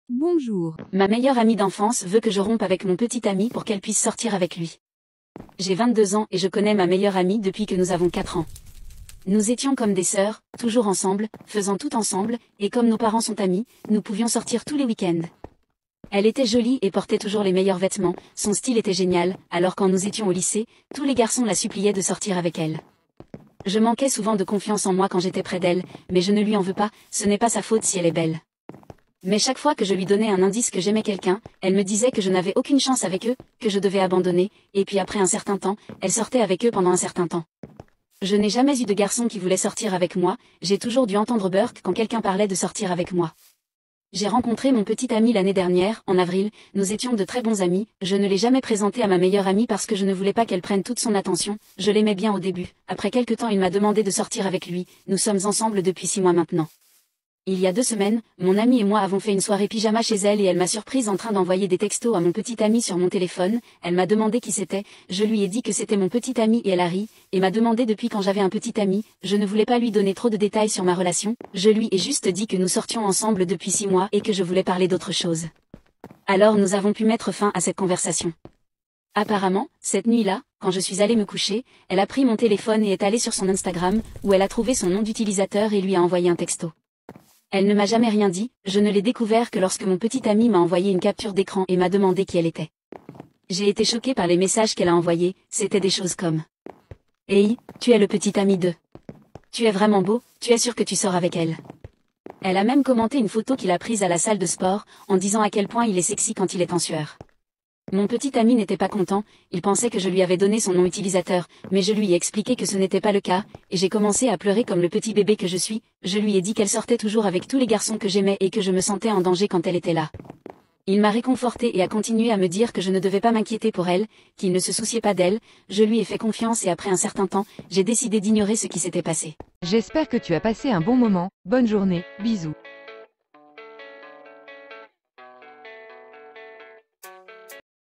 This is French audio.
Bonjour. Ma meilleure amie d'enfance veut que je rompe avec mon petit ami pour qu'elle puisse sortir avec lui. J'ai 22 ans et je connais ma meilleure amie depuis que nous avons 4 ans. Nous étions comme des sœurs, toujours ensemble, faisant tout ensemble, et comme nos parents sont amis, nous pouvions sortir tous les week-ends. Elle était jolie et portait toujours les meilleurs vêtements, son style était génial, alors quand nous étions au lycée, tous les garçons la suppliaient de sortir avec elle. Je manquais souvent de confiance en moi quand j'étais près d'elle, mais je ne lui en veux pas, ce n'est pas sa faute si elle est belle. Mais chaque fois que je lui donnais un indice que j'aimais quelqu'un, elle me disait que je n'avais aucune chance avec eux, que je devais abandonner, et puis après un certain temps, elle sortait avec eux pendant un certain temps. Je n'ai jamais eu de garçon qui voulait sortir avec moi, j'ai toujours dû entendre Burke quand quelqu'un parlait de sortir avec moi. J'ai rencontré mon petit ami l'année dernière, en avril, nous étions de très bons amis, je ne l'ai jamais présenté à ma meilleure amie parce que je ne voulais pas qu'elle prenne toute son attention, je l'aimais bien au début, après quelque temps il m'a demandé de sortir avec lui, nous sommes ensemble depuis 6 mois maintenant. Il y a 2 semaines, mon amie et moi avons fait une soirée pyjama chez elle et elle m'a surprise en train d'envoyer des textos à mon petit ami sur mon téléphone, elle m'a demandé qui c'était, je lui ai dit que c'était mon petit ami et elle a ri, et m'a demandé depuis quand j'avais un petit ami, je ne voulais pas lui donner trop de détails sur ma relation, je lui ai juste dit que nous sortions ensemble depuis 6 mois et que je voulais parler d'autre chose. Alors nous avons pu mettre fin à cette conversation. Apparemment, cette nuit-là, quand je suis allée me coucher, elle a pris mon téléphone et est allée sur son Instagram, où elle a trouvé son nom d'utilisateur et lui a envoyé un texto. Elle ne m'a jamais rien dit, je ne l'ai découvert que lorsque mon petit ami m'a envoyé une capture d'écran et m'a demandé qui elle était. J'ai été choquée par les messages qu'elle a envoyés, c'était des choses comme: Hey, tu es le petit ami de. Tu es vraiment beau, tu es sûr que tu sors avec elle. Elle a même commenté une photo qu'il a prise à la salle de sport, en disant à quel point il est sexy quand il est en sueur. Mon petit ami n'était pas content, il pensait que je lui avais donné son nom utilisateur, mais je lui ai expliqué que ce n'était pas le cas, et j'ai commencé à pleurer comme le petit bébé que je suis, je lui ai dit qu'elle sortait toujours avec tous les garçons que j'aimais et que je me sentais en danger quand elle était là. Il m'a réconforté et a continué à me dire que je ne devais pas m'inquiéter pour elle, qu'il ne se souciait pas d'elle, je lui ai fait confiance et après un certain temps, j'ai décidé d'ignorer ce qui s'était passé. J'espère que tu as passé un bon moment, bonne journée, bisous.